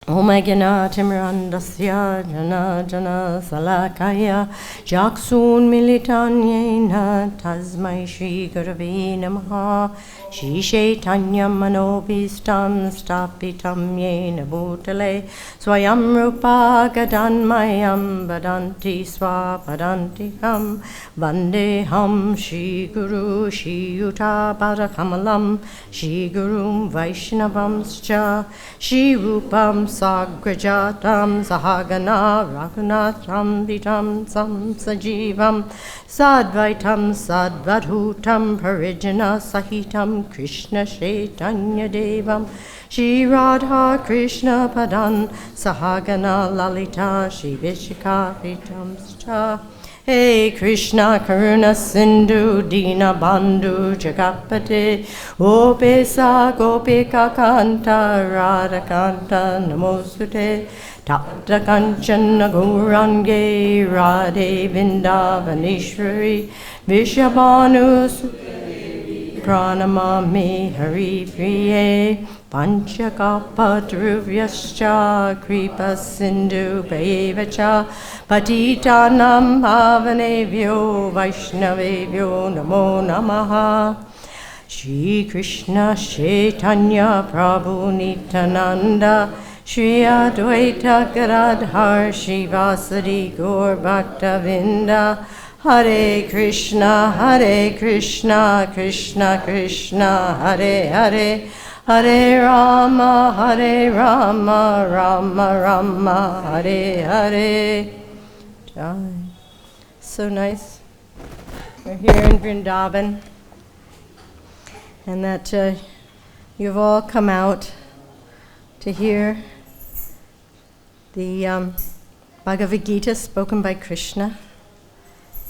Omagana Timrandasya Jana Jana Salakaya Jaksun Militanyena Tasmai Shri Gurave Namaha Shri Chaitanya Manobhistam Stapitam Yena Bhutale Swayam Rupa Gadanmayam Vadanti Swapadantikam Vandeham Shri Guru Shri Yuta Parakamalam Shri Gurum Vaishnavamscha Shri Rupam Sagrajatam Sahagana Raghunatham Vitam Sam Sajivam Sadvaitam Sadvadhutam Parijana Sahitam Krishna Chaitanya Devam Shri Radha Krishna Padan Sahagana Lalita Shri Vishika Vitam Scha Hey Krishna Karuna Sindhu Dina Bandhu Jagapate Opesa Gopika Kanta Radha Kanta Namosute Tapta Kanchana Gaurange Radhe Vindavaneshwari Vishabhanu Pranamami Hari Priye Panchakapa Dhruvyascha Kripa Sindhu Bhaivacha Patitanam Bhavanevyo Vaishnavevyo Namo Namaha Shri Krishna Chaitanya Prabhu Nityananda Shri Advaita Gadadhar Shivasadi Gaur Bhaktavinda Hare Krishna Krishna Krishna Hare Hare Hare Rama Rama Rama Hare Hare Jai. So nice. We're here in Vrindavan, and that you've all come out to hear the Bhagavad-Gita spoken by Krishna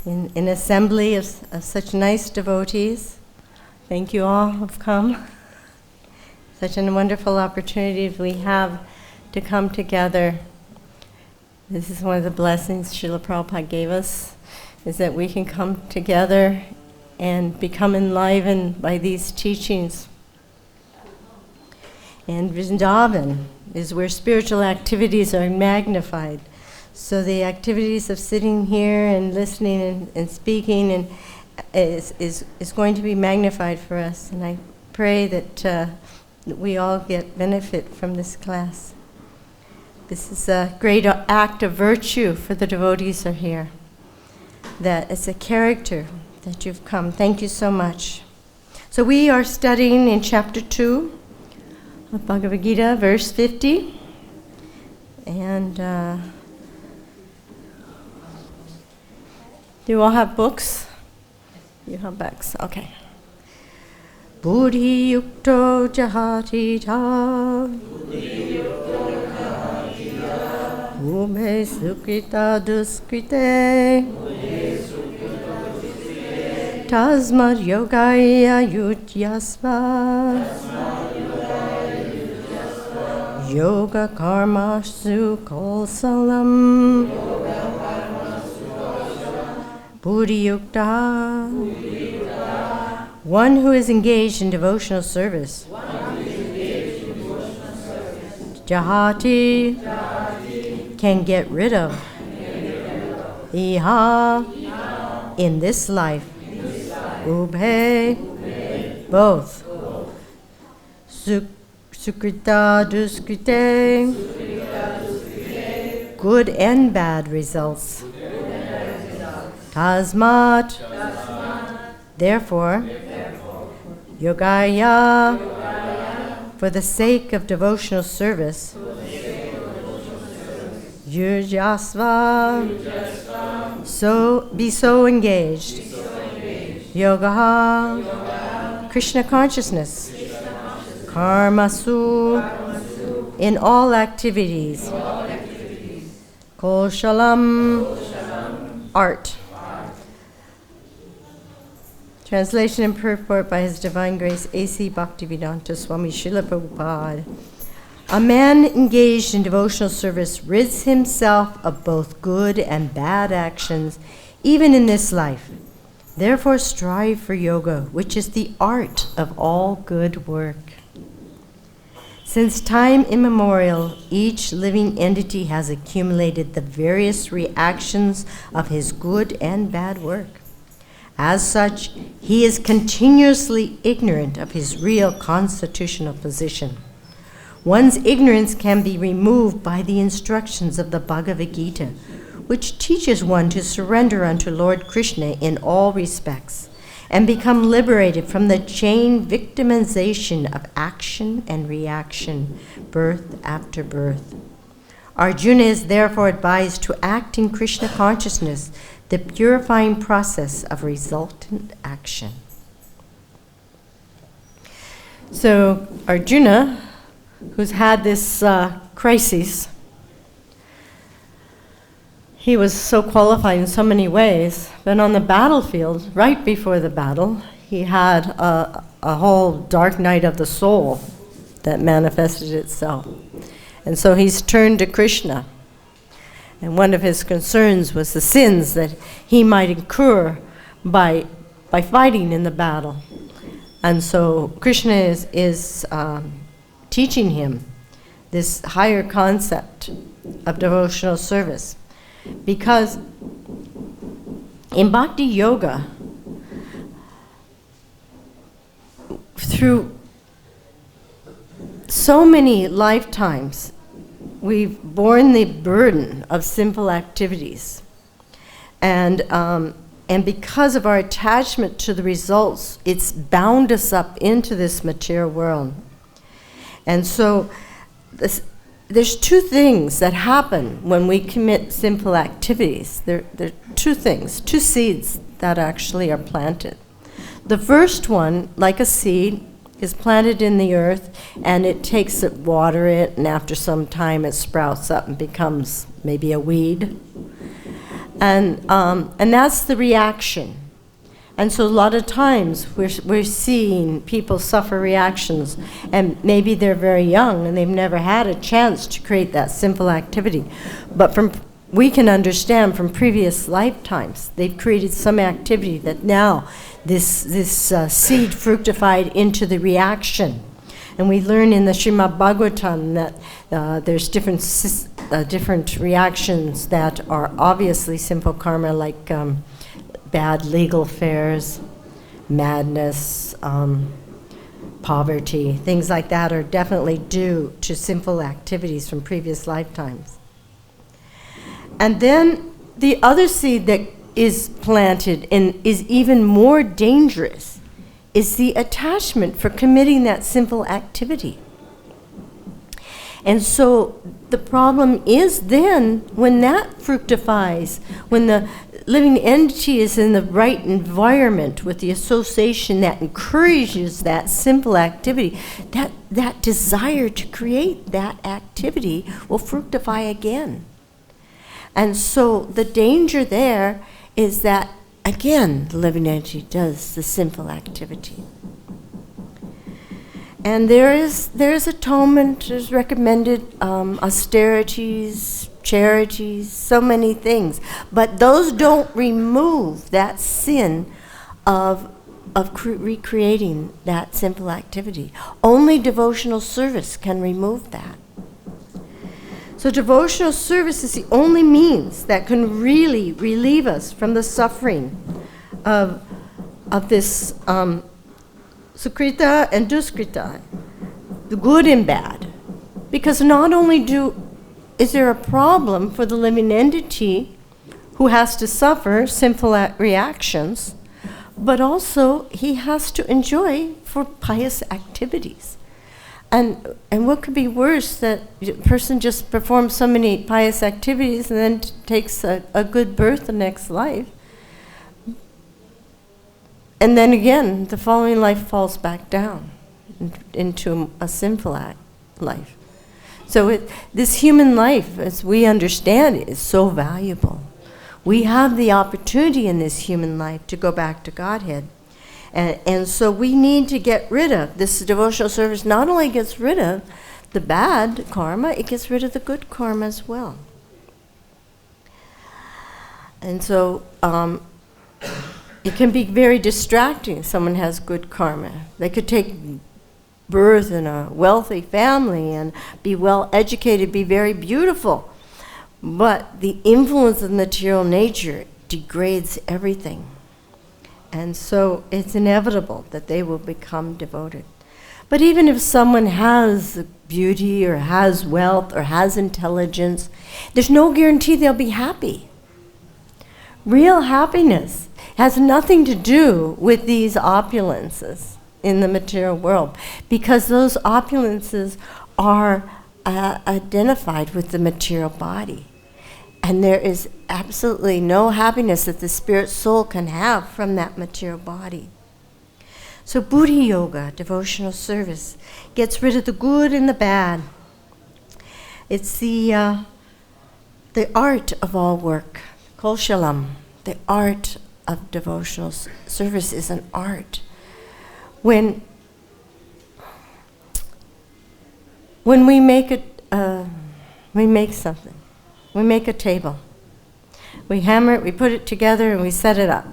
in an assembly of such nice devotees. Thank you all who've come. Such a wonderful opportunity we have to come together. This is one of the blessings Srila Prabhupada gave us, is that we can come together and become enlivened by these teachings. And Vrindavan is where spiritual activities are magnified. So the activities of sitting here and listening and speaking and is going to be magnified for us. And I pray that we all get benefit from this class. This is a great act of virtue for the devotees who are here. That it's a character that you've come. Thank you so much. So we are studying in chapter 2 of Bhagavad-Gita, verse 50. And do you all have books? You have books, okay. Buddhi yukto jahati ta Ume sukrita duskrite Tasmad yogaya yutyasva Yoga karma su kolsalam Buddhi yukta one who is engaged in devotional service. Jahati can get rid of. Iha in this life. Ubhe both. Sukrita duskrite good and bad results. Tasmat therefore Yogaya, for the sake of devotional service. Yujasva, be so engaged. Yoga, Krishna consciousness. Karmasu, in all activities. Koshalam, art. Translation and purport by His Divine Grace A.C. Bhaktivedanta Swami Srila Prabhupada. A man engaged in devotional service rids himself of both good and bad actions, even in this life. Therefore strive for yoga, which is the art of all good work. Since time immemorial, each living entity has accumulated the various reactions of his good and bad work. As such, he is continuously ignorant of his real constitutional position. One's ignorance can be removed by the instructions of the Bhagavad-Gita, which teaches one to surrender unto Lord Krishna in all respects and become liberated from the chain victimization of action and reaction, birth after birth. Arjuna is therefore advised to act in Krishna consciousness, the purifying process of resultant action. So Arjuna, who's had this crisis, he was so qualified in so many ways, but on the battlefield, right before the battle, he had a whole dark night of the soul that manifested itself. And so he's turned to Krishna. And one of his concerns was the sins that he might incur by fighting in the battle. And so Krishna is teaching him this higher concept of devotional service. Because in bhakti-yoga, through so many lifetimes, we've borne the burden of simple activities. And because of our attachment to the results, it's bound us up into this material world. And so there's two things that happen when we commit simple activities. There are two things, two seeds that actually are planted. The first one, like a seed, is planted in the earth, and it takes it, water it, and after some time it sprouts up and becomes maybe a weed. And that's the reaction. And so a lot of times we're seeing people suffer reactions, and maybe they're very young and they've never had a chance to create that simple activity. But we can understand from previous lifetimes, they've created some activity that now this seed fructified into the reaction. And we learn in the Srimad Bhagavatam that there's different reactions that are obviously simple karma, like bad legal affairs, madness, poverty, things like that are definitely due to simple activities from previous lifetimes. And then the other seed that is planted and is even more dangerous is the attachment for committing that simple activity. And so the problem is then when that fructifies, when the living entity is in the right environment with the association that encourages that simple activity, that desire to create that activity will fructify again. And so the danger there is that, again, the living entity does the simple activity. And there is atonement, there's recommended austerities, charities, so many things. But those don't remove that sin of recreating that simple activity. Only devotional service can remove that. So devotional service is the only means that can really relieve us from the suffering of this sukrita and duskrita, the good and bad. Because not only is there a problem for the living entity who has to suffer simple reactions, but also he has to enjoy for pious activities. And what could be worse that a person just performs so many pious activities and then takes a good birth the next life. And then again, the following life falls back down into a sinful life. So this human life, as we understand it, is so valuable. We have the opportunity in this human life to go back to Godhead. And so we need to get rid of this devotional service. Not only gets rid of the bad karma, it gets rid of the good karma as well. And so it can be very distracting if someone has good karma. They could take birth in a wealthy family and be well educated, be very beautiful. But the influence of material nature degrades everything. And so it's inevitable that they will become devoted. But even if someone has beauty or has wealth or has intelligence, there's no guarantee they'll be happy. Real happiness has nothing to do with these opulences in the material world, because those opulences are identified with the material body. And there is absolutely no happiness that the spirit soul can have from that material body. So bhakti-yoga, devotional service, gets rid of the good and the bad. It's the art of all work. Koshalam, the art of devotional service is an art. When we make something, we make a table, we hammer it, we put it together, and we set it up.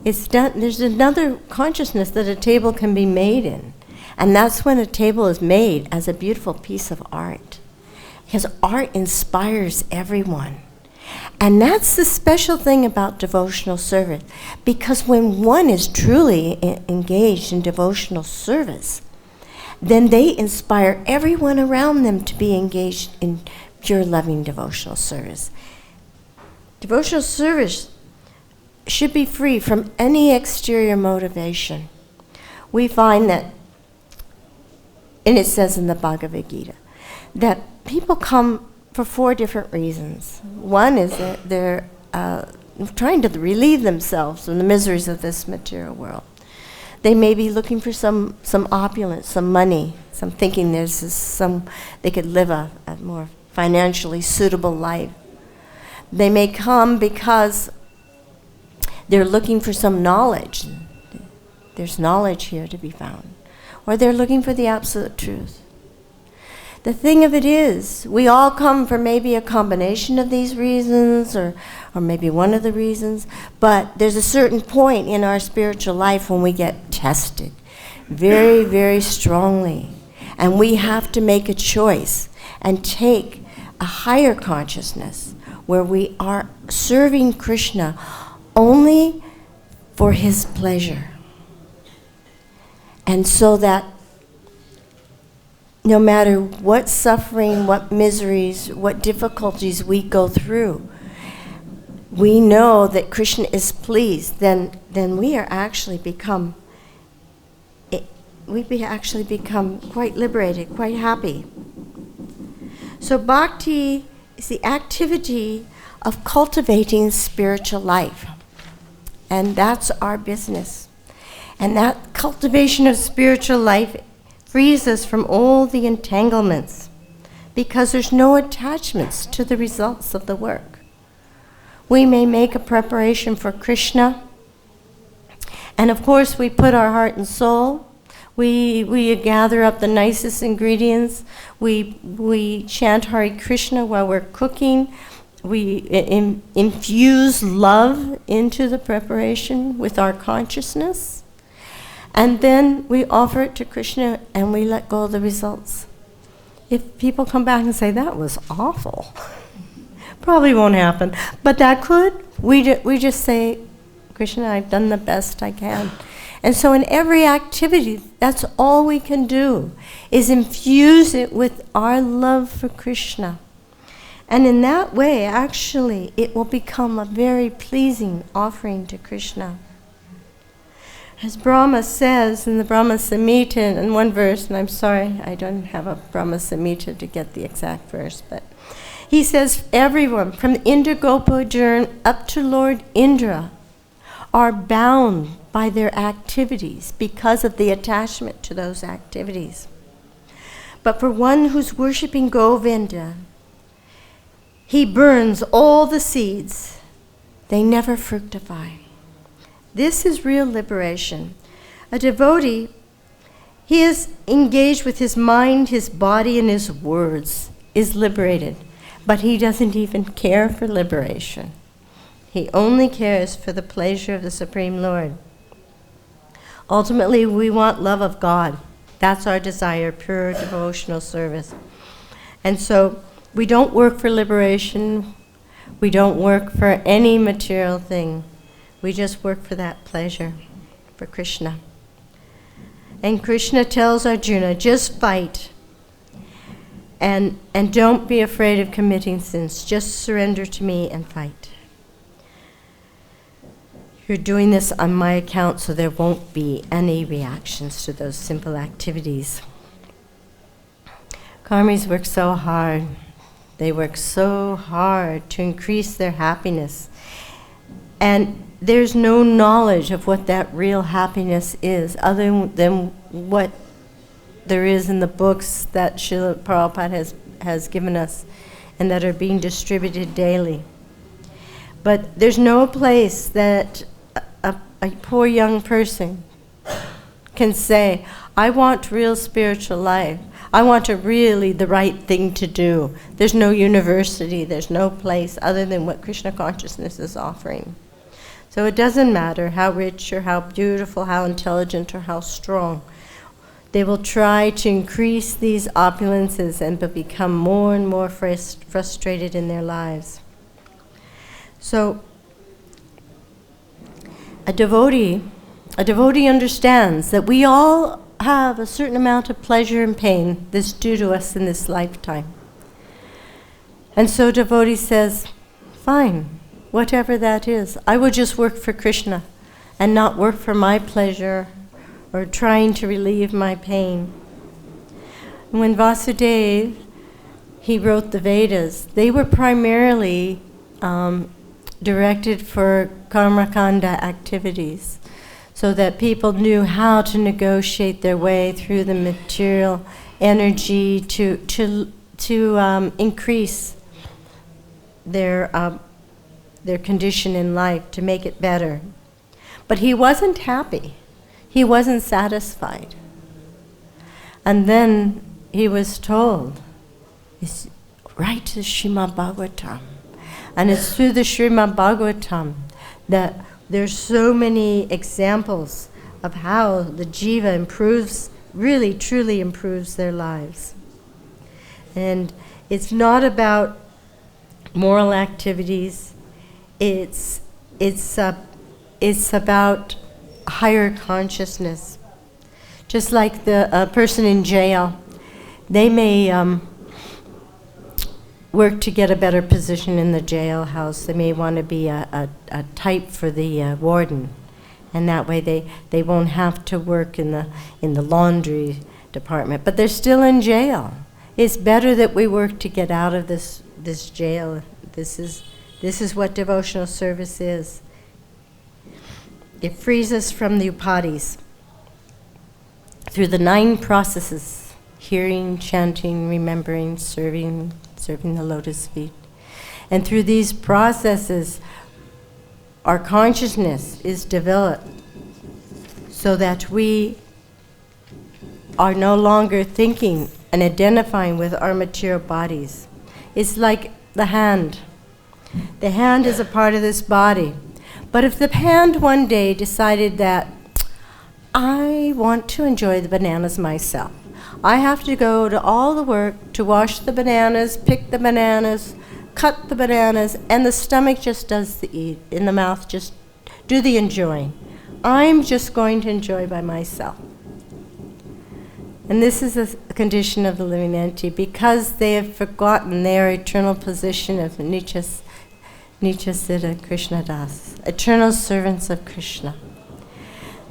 It's done. There's another consciousness that a table can be made in, and that's when a table is made as a beautiful piece of art, because art inspires everyone. And that's the special thing about devotional service, because when one is truly engaged in devotional service, then they inspire everyone around them to be engaged in pure loving devotional service. Devotional service should be free from any exterior motivation. We find that, and it says in the Bhagavad-Gita, that people come for 4 different reasons. One is that they're trying to relieve themselves from the miseries of this material world. They may be looking for some opulence, some money, some thinking they could live a more financially suitable life. They may come because they're looking for some knowledge. There's knowledge here to be found. Or they're looking for the absolute truth. The thing of it is, we all come for maybe a combination of these reasons, or maybe one of the reasons, but there's a certain point in our spiritual life when we get tested very, very strongly. And we have to make a choice and take a higher consciousness where we are serving Krishna only for his pleasure. And so that no matter what suffering, what miseries, what difficulties we go through, we know that Krishna is pleased, then we are actually become quite liberated, quite happy. So bhakti is the activity of cultivating spiritual life. And that's our business. And that cultivation of spiritual life frees us from all the entanglements, because there's no attachments to the results of the work. We may make a preparation for Krishna, and of course we put our heart and soul. We gather up the nicest ingredients. We chant Hare Krishna while we're cooking. We infuse love into the preparation with our consciousness. And then we offer it to Krishna and we let go of the results. If people come back and say, that was awful, probably won't happen. But that could. We just say, Krishna, I've done the best I can. And so in every activity, that's all we can do, is infuse it with our love for Krishna. And in that way, actually, it will become a very pleasing offering to Krishna. As Brahma says in the Brahma Samhita, in one verse, and I'm sorry, I don't have a Brahma Samhita to get the exact verse, but he says, everyone, from Indra Gopodurn up to Lord Indra, are bound by their activities because of the attachment to those activities. But for one who's worshipping Govinda, he burns all the seeds. They never fructify. This is real liberation. A devotee, he is engaged with his mind, his body, and his words, is liberated. But he doesn't even care for liberation. He only cares for the pleasure of the Supreme Lord. Ultimately, we want love of God. That's our desire, pure devotional service. And so we don't work for liberation. We don't work for any material thing. We just work for that pleasure, for Krishna. And Krishna tells Arjuna, just fight. And don't be afraid of committing sins. Just surrender to me and fight. You're doing this on my account, so there won't be any reactions to those simple activities. Karmis work so hard. They work so hard to increase their happiness. And there's no knowledge of what that real happiness is, other than what there is in the books that Srila Prabhupada has given us and that are being distributed daily. But there's no place that a poor young person can say, I want real spiritual life. I want really the right thing to do. There's no university, there's no place other than what Krishna consciousness is offering. So it doesn't matter how rich or how beautiful, how intelligent or how strong. They will try to increase these opulences and become more and more frustrated in their lives. So a devotee understands that we all have a certain amount of pleasure and pain that's due to us in this lifetime. And so devotee says, fine, whatever that is, I will just work for Krishna and not work for my pleasure or trying to relieve my pain. When Vasudeva, he wrote the Vedas, they were primarily directed for karmakanda activities, so that people knew how to negotiate their way through the material energy to increase their condition in life, to make it better. But he wasn't happy. He wasn't satisfied. And then he was told, write the Srimad Bhagavatam. And it's through the Srimad Bhagavatam that there's so many examples of how the jiva improves, really truly improves their lives. And it's not about moral activities. It's about higher consciousness. Just like the person in jail, they may work to get a better position in the jailhouse. They may want to be a type for the warden, and that way they won't have to work in the laundry department. But they're still in jail. It's better that we work to get out of this jail. This is what devotional service is. It frees us from the upadis through the 9 processes: hearing, chanting, remembering, serving the lotus feet. And through these processes, our consciousness is developed so that we are no longer thinking and identifying with our material bodies. It's like the hand. The hand is a part of this body. But if the hand one day decided that I want to enjoy the bananas myself, I have to go to all the work to wash the bananas, pick the bananas, cut the bananas, and the stomach just does the eat, and the mouth just do the enjoying. I'm just going to enjoy by myself. And this is a condition of the living entity, because they have forgotten their eternal position of Nitya Siddha Krishna Das, eternal servants of Krishna.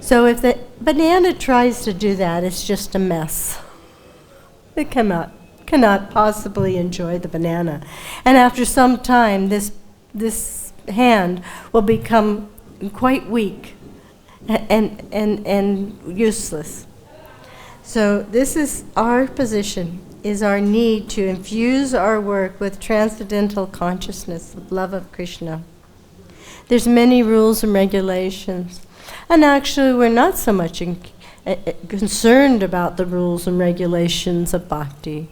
So if the banana tries to do that, it's just a mess. It cannot possibly enjoy the banana. And after some time, this hand will become quite weak and useless. So this is our position, is our need to infuse our work with transcendental consciousness, of love of Krishna. There's many rules and regulations. And actually, we're not so much concerned about the rules and regulations of bhakti,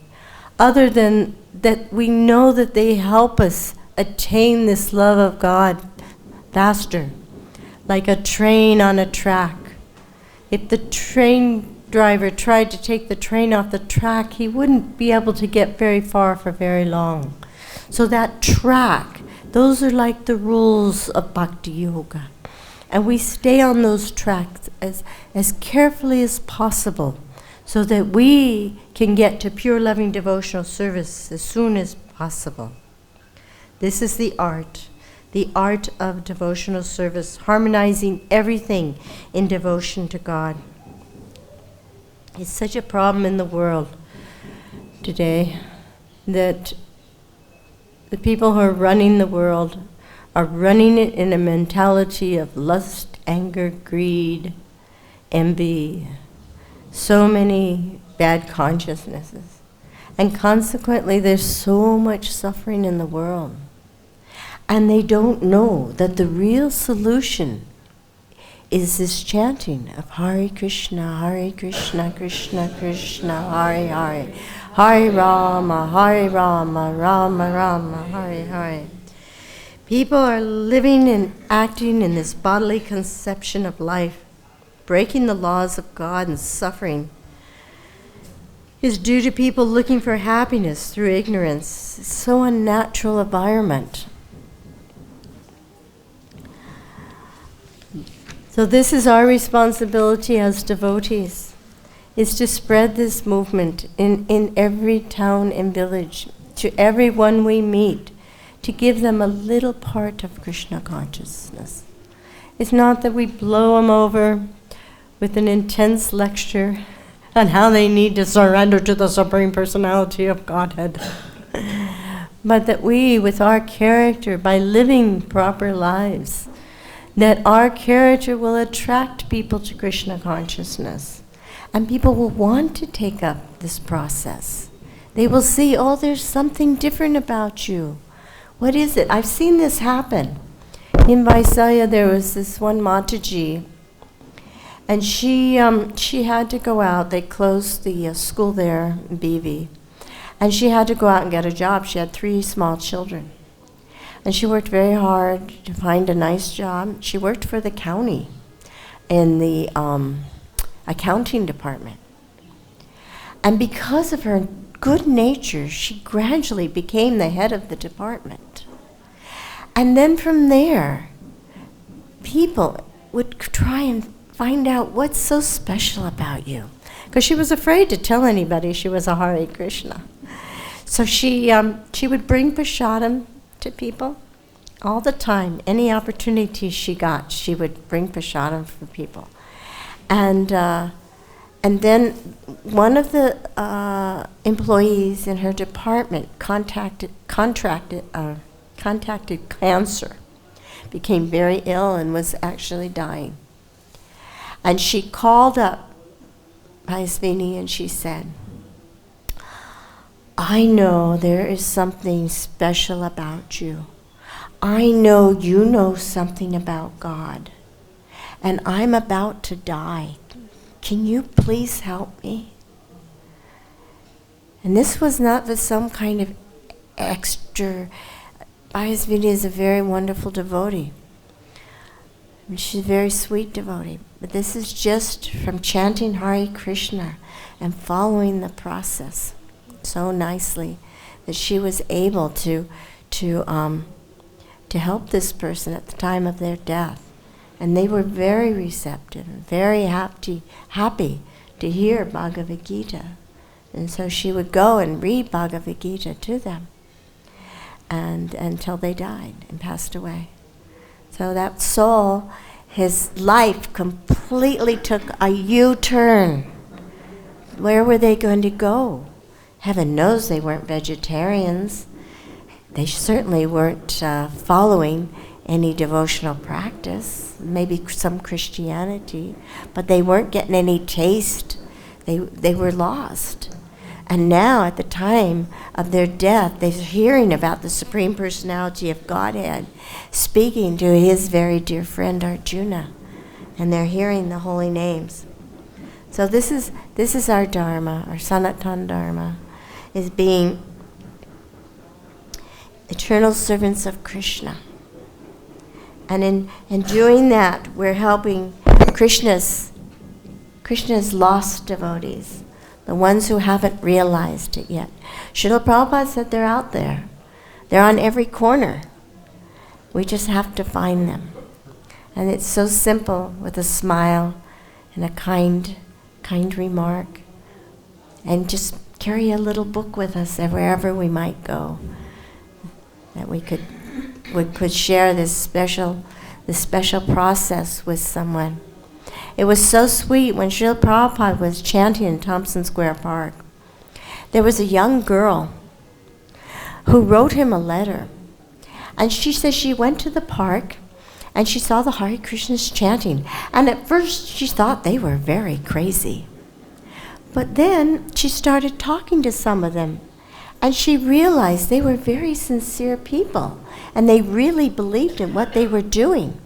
other than that we know that they help us attain this love of God faster, like a train on a track. If the train driver tried to take the train off the track, he wouldn't be able to get very far for very long. So that track, those are like the rules of bhakti-yoga. And we stay on those tracks as carefully as possible so that we can get to pure loving devotional service as soon as possible. This is the art of devotional service, harmonizing everything in devotion to God. It's such a problem in the world today that the people who are running the world are running it in a mentality of lust, anger, greed, envy, so many bad consciousnesses. And consequently, there's so much suffering in the world. And they don't know that the real solution is this chanting of Hare Krishna, Krishna Krishna, Hare Hare, Hare Rama, Rama Rama, Hare Hare. People are living and acting in this bodily conception of life, breaking the laws of God, and suffering is due to people looking for happiness through ignorance. It's so unnatural environment. So this is our responsibility as devotees, is to spread this movement in every town and village, to everyone we meet, to give them a little part of Krishna consciousness. It's not that we blow them over with an intense lecture on how they need to surrender to the Supreme Personality of Godhead, but that we, with our character, by living proper lives, that our character will attract people to Krishna consciousness. And people will want to take up this process. They will see, oh, there's something different about you. What is it? I've seen this happen. In Vaisaya, there was this one Mataji, and she had to go out. They closed the school there in BV. And she had to go out and get a job. She had 3 small children. And she worked very hard to find a nice job. She worked for the county in the accounting department. And because of her good nature, she gradually became the head of the department. And then from there, people would try and find out what's so special about you. Because she was afraid to tell anybody she was a Hare Krishna. So she would bring prasadam to people all the time. Any opportunity she got, she would bring prasadam for people. And then one of the employees in her department contacted cancer, became very ill and was actually dying. And she called up Paisvini and she said, I know there is something special about you. I know you know something about God. And I'm about to die. Can you please help me? And this was not with some kind of extra. Paisvini is a very wonderful devotee. And she's a very sweet devotee. But this is just from chanting Hare Krishna and following the process so nicely that she was able to help this person at the time of their death. And they were very receptive and very happy to hear Bhagavad-Gita. And so she would go and read Bhagavad-Gita to them and until they died and passed away. So that soul, his life completely took a U-turn. Where were they going to go? Heaven knows they weren't vegetarians. They certainly weren't following any devotional practice, maybe some Christianity, but they weren't getting any taste. They were lost. And now, at the time of their death, they're hearing about the Supreme Personality of Godhead, speaking to his very dear friend Arjuna, and they're hearing the holy names. So this is our Dharma, our Sanatana Dharma, is being eternal servants of Krishna. And in doing that, we're helping Krishna's lost devotees, the ones who haven't realized it yet. Srila Prabhupada said they're out there. They're on every corner. We just have to find them. And it's so simple, with a smile and a kind remark. And just carry a little book with us wherever we might go, that we could share this special process with someone. It was so sweet when Srila Prabhupada was chanting in Thompson Square Park. There was a young girl who wrote him a letter. And she says she went to the park and she saw the Hare Krishnas chanting. And at first she thought they were very crazy. But then she started talking to some of them. And she realized they were very sincere people. And they really believed in what they were doing.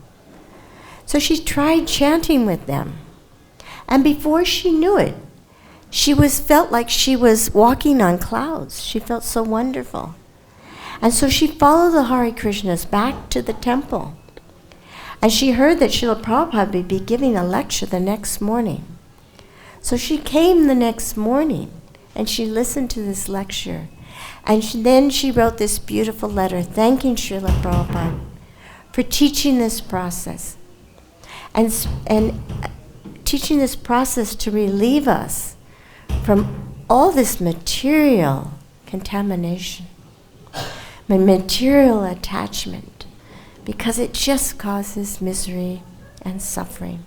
So she tried chanting with them. And before she knew it, she felt like she was walking on clouds. She felt so wonderful. And so she followed the Hare Krishnas back to the temple. And she heard that Srila Prabhupada would be giving a lecture the next morning. So she came the next morning and she listened to this lecture. And then she wrote this beautiful letter thanking Srila Prabhupada for teaching this process. And teaching this process to relieve us from all this material contamination, material attachment, because it just causes misery and suffering.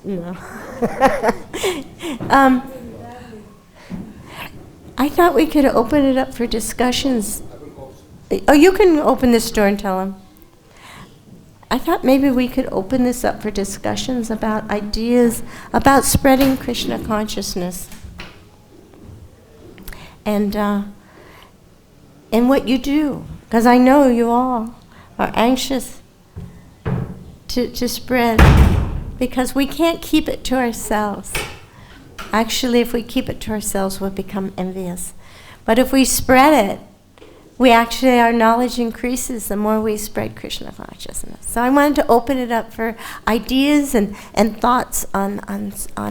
No. I thought we could open it up for discussions. Oh, you can open this door and tell them. I thought maybe we could open this up for discussions about ideas about spreading Krishna consciousness. And what you do, because I know you all are anxious to spread, because we can't keep it to ourselves. Actually, if we keep it to ourselves, we'll become envious. But if we spread it, our knowledge increases the more we spread Krishna consciousness. So I wanted to open it up for ideas and thoughts on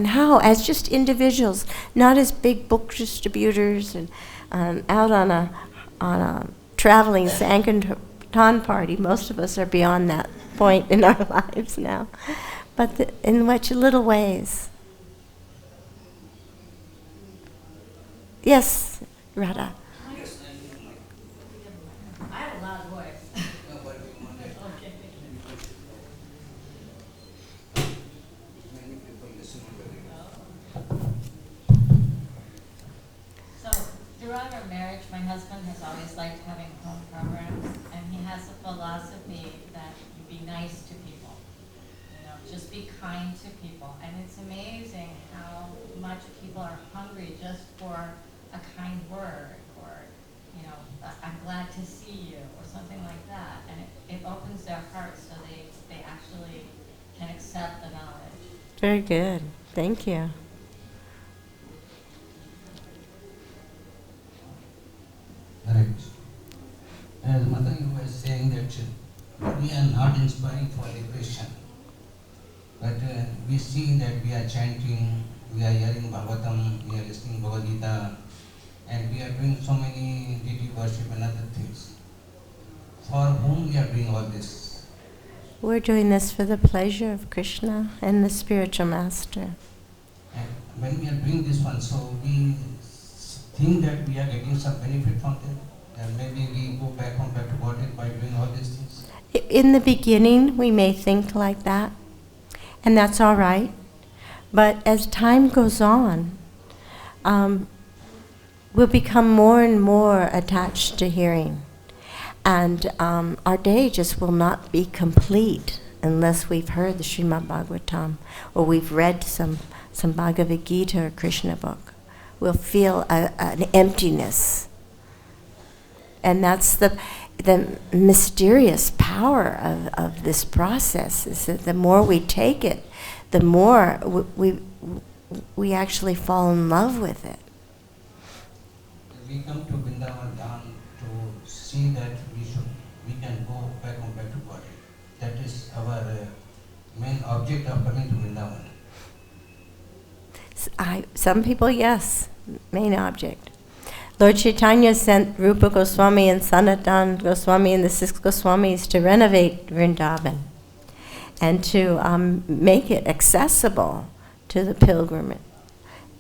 how, as just individuals, not as big book distributors and out on a traveling Sankirtan party. Most of us are beyond that point in our lives now. But in which little ways. Yes, Radha. Throughout our marriage, my husband has always liked having home programs, and he has a philosophy that you be nice to people. Just be kind to people. And it's amazing how much people are hungry just for a kind word, or, I'm glad to see you, or something like that. And it opens their hearts so they actually can accept the knowledge. Very good. Thank you. Correct. As Mother, you were saying that we are not inspiring for liberation, but we see that we are chanting, we are hearing Bhagavatam, we are listening Bhagavad-Gita, and we are doing so many deity worship and other things. For whom we are doing all this? We're doing this for the pleasure of Krishna and the spiritual master. And when we are doing this one, so we think that we are getting some benefit from them, and maybe we go back home back to Godhead by doing all these things. In the beginning, we may think like that, and that's all right. But as time goes on, we'll become more and more attached to hearing. And our day just will not be complete unless we've heard the Srimad Bhagavatam, or we've read some Bhagavad-Gita or Krishna book. We'll feel an emptiness. And that's the mysterious power of this process, is that the more we take it, the more we actually fall in love with it. We come to Vrindavan to see that we can go back home, back to body. That is our main object of coming to Vrindavan. Some people, yes, main object. Lord Chaitanya sent Rupa Goswami and Sanatan Goswami and the 6 Goswamis to renovate Vrindavan and to make it accessible to the pilgrimage.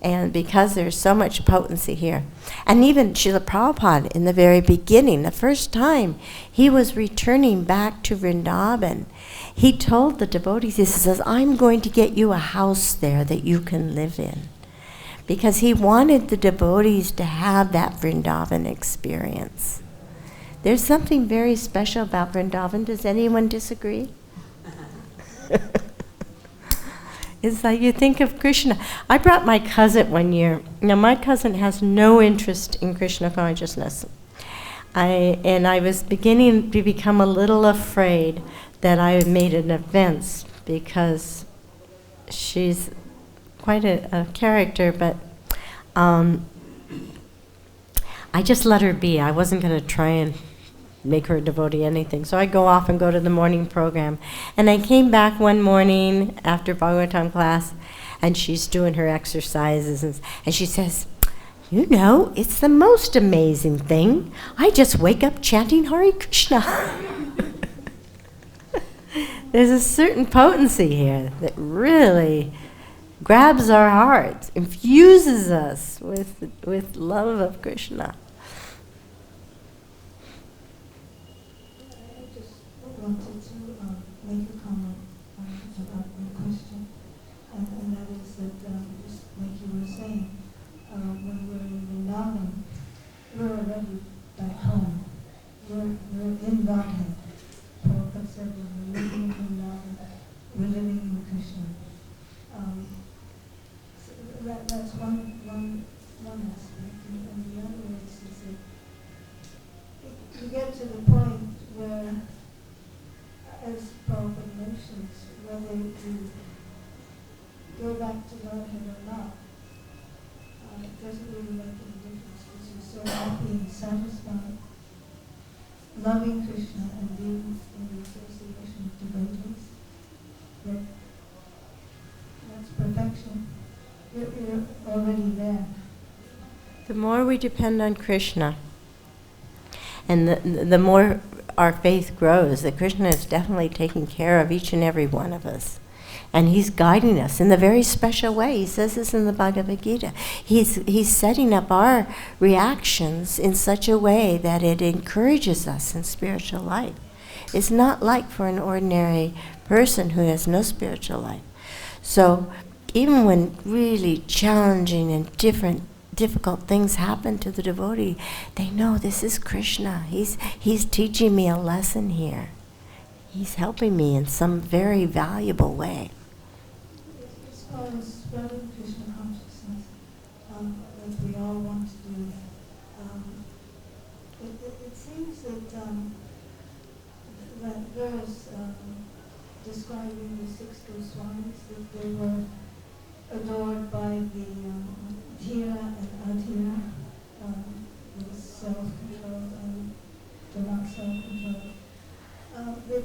And because there's so much potency here. And even Srila Prabhupada, in the very beginning, the first time he was returning back to Vrindavan, he told the devotees, he says, I'm going to get you a house there that you can live in. Because he wanted the devotees to have that Vrindavan experience. There's something very special about Vrindavan. Does anyone disagree? It's like you think of Krishna. I brought my cousin one year. Now, my cousin has no interest in Krishna consciousness. I was beginning to become a little afraid that I had made an offense because she's quite a character, but I just let her be. I wasn't going to try and make her a devotee anything. So I go off and go to the morning program. And I came back one morning after Bhagavatam class, and she's doing her exercises, and she says, you know, it's the most amazing thing. I just wake up chanting Hare Krishna. There's a certain potency here that really grabs our hearts, infuses us with love of Krishna. Wanted to make a comment about your question, and that is that just like you were saying, when we're in Vrindavan, we're already back home. We're in Godhead. Prabhupada said that we're living in Vrindavan, we're living in Krishna. So that's one aspect, and the other is that you get to the point where, as Prabhupada mentions, whether you go back to Godhead or not, it doesn't really make any difference because you're so happy and satisfied, loving Krishna and being in the association of devotees, that that's perfection. You're already there. The more we depend on Krishna, and the more our faith grows, that Krishna is definitely taking care of each and every one of us. And he's guiding us in a very special way. He says this in the Bhagavad-Gita. He's setting up our reactions in such a way that it encourages us in spiritual life. It's not like for an ordinary person who has no spiritual life. So even when really challenging and difficult things happen to the devotee, they know this is Krishna. He's teaching me a lesson here. He's helping me in some very valuable way. As far as spreading Krishna consciousness, like we all want to do, it seems that that verse describing the 6 Goswamis, that they were adored by the Dhira and Adhira, the self-controlled and the not self-controlled. But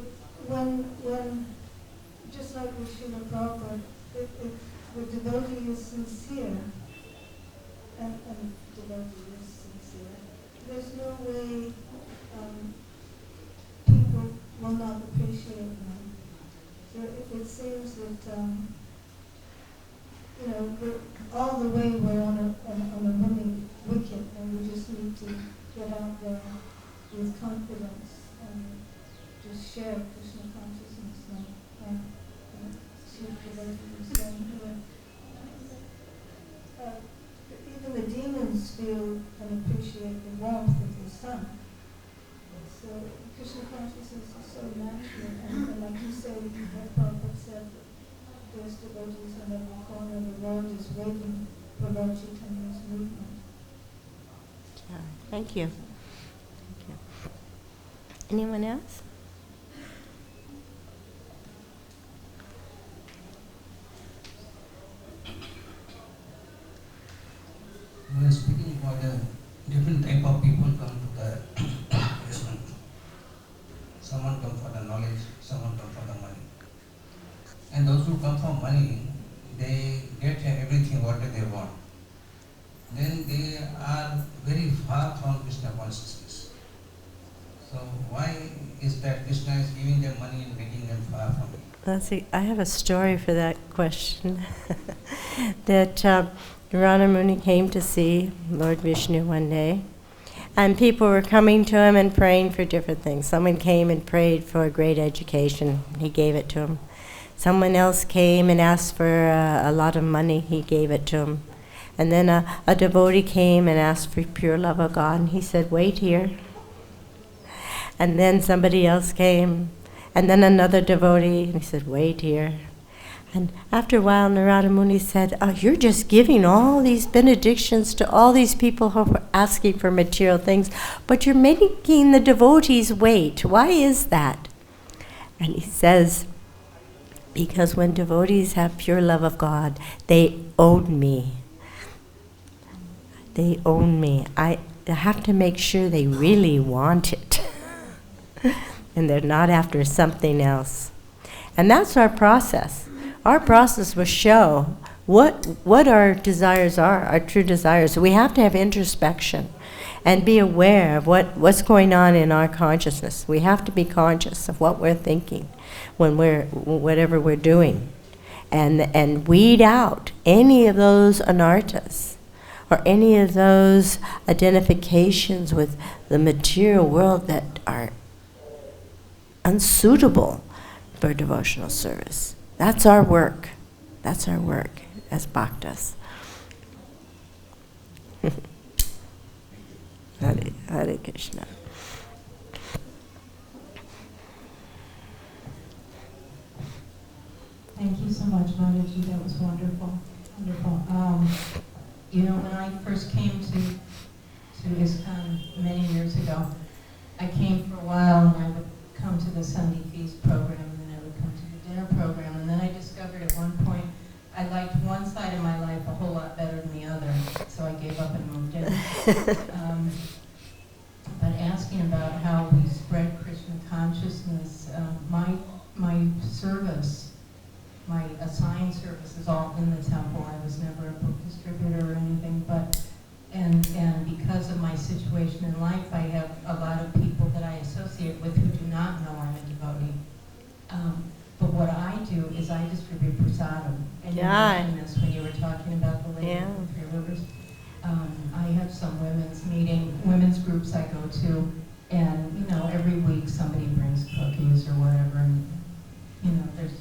when, just like with Srila Prabhupada, if the devotee is sincere, and devotee is sincere, there's no way people will not appreciate them. So if it seems that all the way we're on a winning wicket, and we just need to get out there with confidence and just share Krishna consciousness. Even the demons feel and appreciate the warmth of the sun. So Krishna consciousness is so natural, and like you say, Prabhupada said, there's devotees on every corner of the world is waiting for Lord Chaitanya's movement. Yeah, thank you. Anyone else? We were speaking about different type of people come to the who come for money, they get everything what they want. Then they are very far from Krishna consciousness. So why is that Krishna is giving them money and making them far from it? Let's see, I have a story for that question. That Narada Muni came to see Lord Vishnu one day, and people were coming to him and praying for different things. Someone came and prayed for a great education. He gave it to him. Someone else came and asked for a lot of money. He gave it to him. And then a devotee came and asked for pure love of God, and he said, wait here. And then somebody else came, and then another devotee, and he said, wait here. And after a while, Narada Muni said, oh, you're just giving all these benedictions to all these people who are asking for material things, but you're making the devotees wait. Why is that? And he says, because when devotees have pure love of God, they own me. They own me. I have to make sure they really want it. And they're not after something else. And that's our process. Our process will show what our desires are, our true desires. We have to have introspection and be aware of what's going on in our consciousness. We have to be conscious of what we're thinking when whatever we're doing. And weed out any of those anarthas or any of those identifications with the material world that are unsuitable for devotional service. That's our work. That's our work as bhaktas. Hare Krishna. Thank you so much, Mataji. That was wonderful. Wonderful. When I first came to ISKCON many years ago, I came for a while and I would come to the Sunday feast program, and then I would come to the dinner program, and then I discovered at one point I liked one side of my life a whole lot better than the other, so I gave up and moved in. But asking about how we spread Krishna consciousness, my service, my assigned service is all in the temple. I was never a book distributor or anything, and because of my situation in life, I have a lot of people that I associate with who do not know I'm a devotee. But what I do is I distribute prasadam. And you mentioned this when you were talking about the Lady of the Three Rivers. I have some women's groups I go to, and every week somebody brings cookies or whatever, and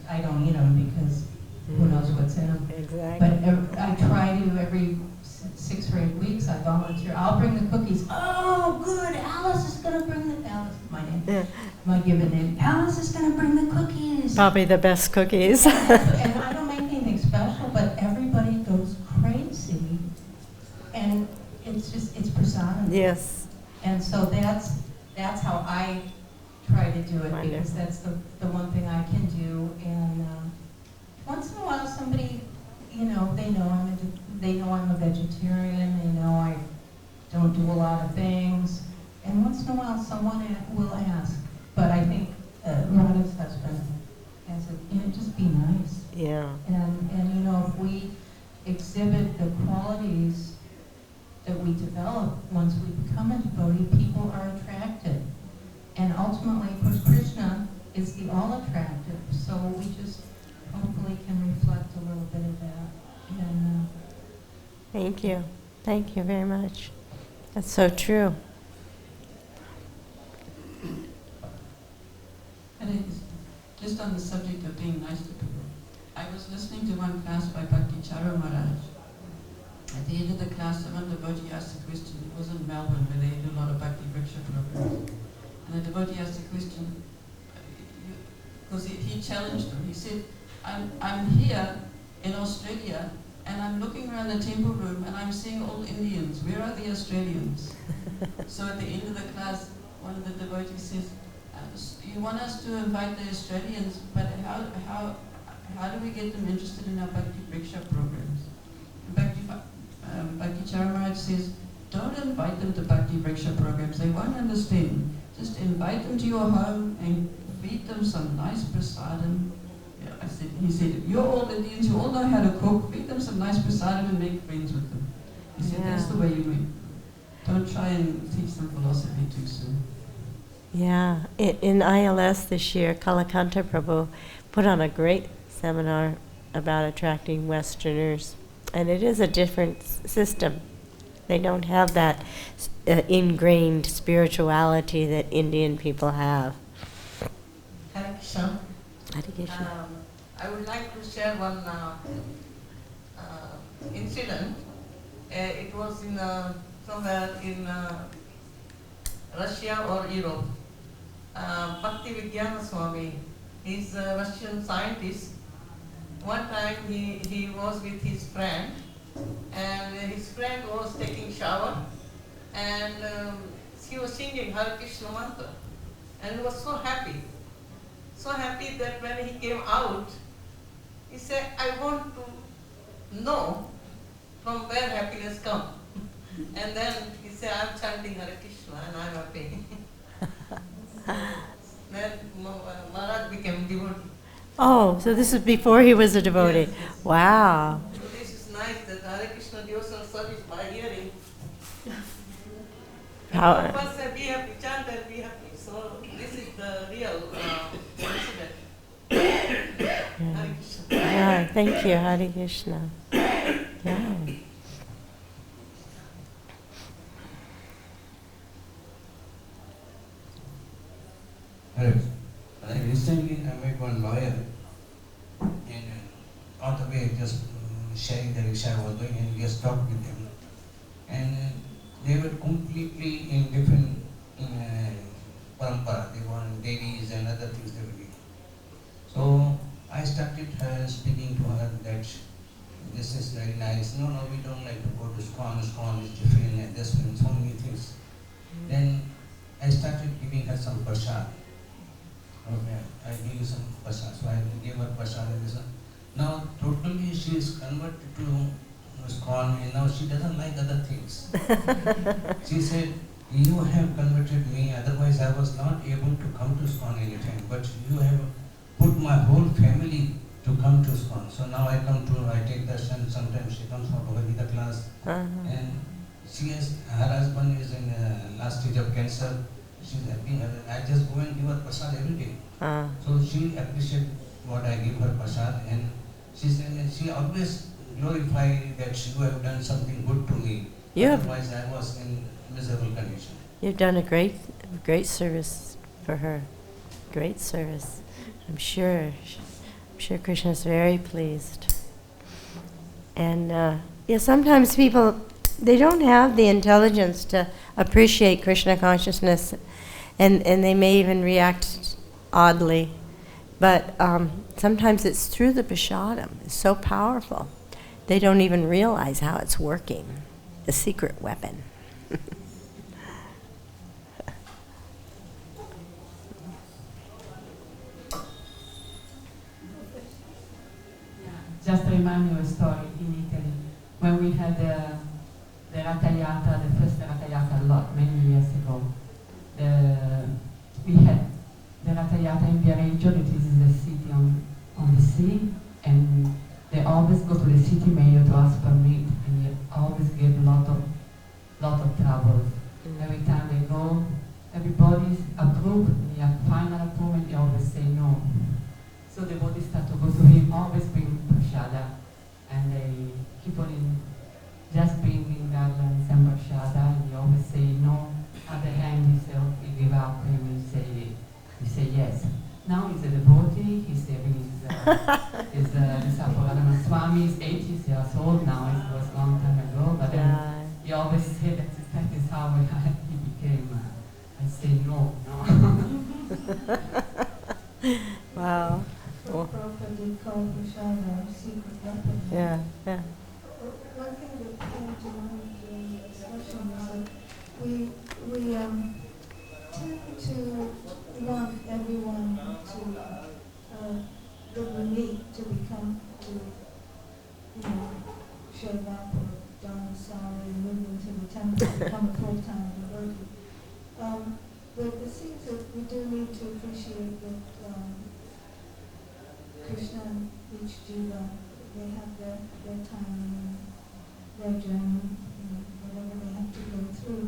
I don't eat them because who knows what's in them. Exactly. But I try to every 6 or 8 weeks I volunteer. I'll bring the cookies. Oh, good. Alice is going to bring Alice is my name. Yeah. My given name. Alice is going to bring the cookies. Probably the best cookies. And I don't make anything special, but everybody goes crazy. And it's prasadam. Yes. And so that's how I try to do it. Wonderful. Because that's the one thing I can do. And once in a while somebody, they know I'm a vegetarian, they know I don't do a lot of things, and once in a while someone will ask. But I think Radha's husband has it, just be nice. Yeah. And if we exhibit the qualities that we develop once we become a devotee, people are attracted. And ultimately, of course, Krishna is the all-attractive, so we just hopefully can reflect a little bit of that. And thank you. Thank you very much. That's so true. And just on the subject of being nice to people, I was listening to one class by Bhakti-yoga Maharaj. At the end of the class, someone devotee asked a question. It was in Melbourne, where they do a lot of bhakti-vriksha programs. And the devotee asked a question, because he challenged him. He said, I'm here in Australia, and I'm looking around the temple room, and I'm seeing all Indians. Where are the Australians? So at the end of the class, one of the devotees says, you want us to invite the Australians, but how do we get them interested in our bhakti-vriksha programs? Bhakti-yoga Maharaj says, don't invite them to bhakti-vriksha programs. They won't understand. Just invite them to your home and feed them some nice prasadam, He said, you're all Indians, you all know how to cook, make them some nice prasadam and make friends with them. He said, that's the way you make. Don't try and teach them philosophy too soon. Yeah, in ILS this year, Kalakanta Prabhu put on a great seminar about attracting Westerners. And it is a different system. They don't have that ingrained spirituality that Indian people have. Hare Krishna. Hare Krishna. I would like to share one incident. It was in somewhere in Russia or Europe. Bhakti Vigyana Swami, he's a Russian scientist. One time he was with his friend, and his friend was taking shower, and she was singing Hare Krishna mantra, and he was so happy that when he came out, he said, I want to know from where happiness comes. And then he said, I'm chanting Hare Krishna and I'm happy. Then Maharaj became devotee. Oh, so this is before he was a devotee. Yes, yes. Wow. So this is nice that Hare Krishna devotional service by hearing. How, First we have to chant and we have to. So this is the real incident. Hare Krishna. yeah, thank you, Hare Krishna. Yeah. Recently I met one lawyer, and on the way just sharing the rickshaw I was doing, and just talked with them. And they were completely in different parampara. They were devis and other things they were doing. So I started speaking to her that this is very nice. No, we don't like to go to ISKCON. ISKCON is different and this and so many things. Then I started giving her some prasad. Okay, I give you some prasad. So I gave her prasad and this one. Now totally she is converted to ISKCON, and now she doesn't like other things. She said, you have converted me, otherwise I was not able to come to ISKCON anytime, but you have put my whole family to come to ISKCON. So now I take darshan, sometimes she comes for Bhagavad-Gita class, and she has, her husband is in last stage of cancer. She's happy. I just go and give her prasad every day. So she appreciates what I give her prasad, and she said, she always glorify that you have done something good to me. Otherwise I was in miserable condition. You've done a great service for her. Great service. I'm sure Krishna is very pleased. And yeah, sometimes people, they don't have the intelligence to appreciate Krishna consciousness, and they may even react oddly. But sometimes it's through the prasadam. It's so powerful. They don't even realize how it's working. A secret weapon. Just remind me of a story in Italy when we had the Ratayata, the first Ratayata many years ago. We had the Ratayata in Viareggio, that is the city on the sea, and they always go to the city mayor to ask permit, and he always give lot of trouble. Every time they go, everybody's approved, and he have final approval, and he always say no. So the devotees start to go to him, always bring prasada, and they keep on just bringing garlands and prasada, and he always say no. At the end, he give up, and he say yes. Now he's a devotee. He's having his Saparama Swami is 80 years old now. It was a long time ago, but then he always said that is how he became. I say no. Wow. Prabhupada did call prasada a secret weapon. Yeah. One thing that came to mind during the discussion is that we tend to want everyone that we meet to become, show up or domicile, move into the temple, become a full-time devotee. But it seems that we do need to appreciate that Krishna and each jiva, they have their time, their journey, whatever they have to go through.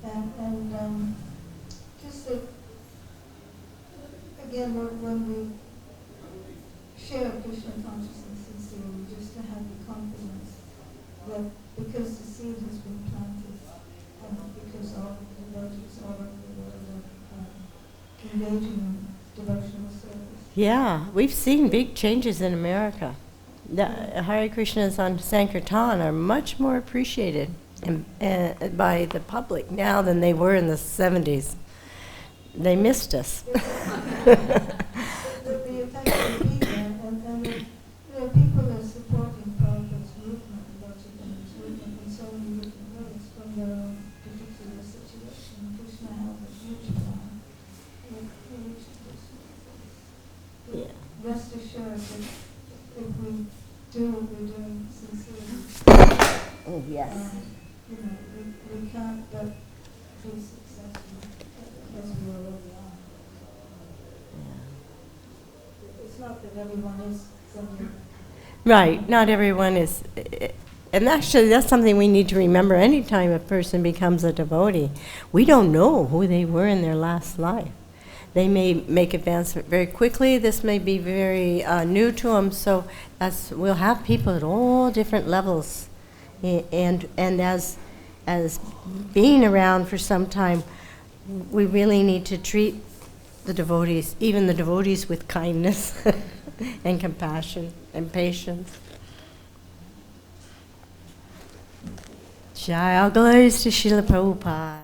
And just that, again, when we share Krishna consciousness sincerely, just to have the confidence that because the seed has been planted, and because all of the devotees all over the world are engaging in devotional service. Yeah, we've seen big changes in America. The Hare Krishnas on Sankirtan are much more appreciated by the public now than they were in the 70s. They missed us. The effect will be there, and people are supporting Prabhupada's movement, Bhakti-yoga's movement in so many different ways from their own particular situation. Krishna has a huge plan. Yeah. Rest assured that if we do what we're doing sincerely, Oh, yes. we can't but be successful as we already are. It's not that everyone is something. Right, not everyone is. And actually, that's something we need to remember anytime a person becomes a devotee. We don't know who they were in their last life. They may make advancement very quickly. This may be very new to them. So we'll have people at all different levels. And as being around for some time, we really need to treat the devotees, even the devotees, with kindness and compassion and patience. Jai, all glories to Srila Prabhupada.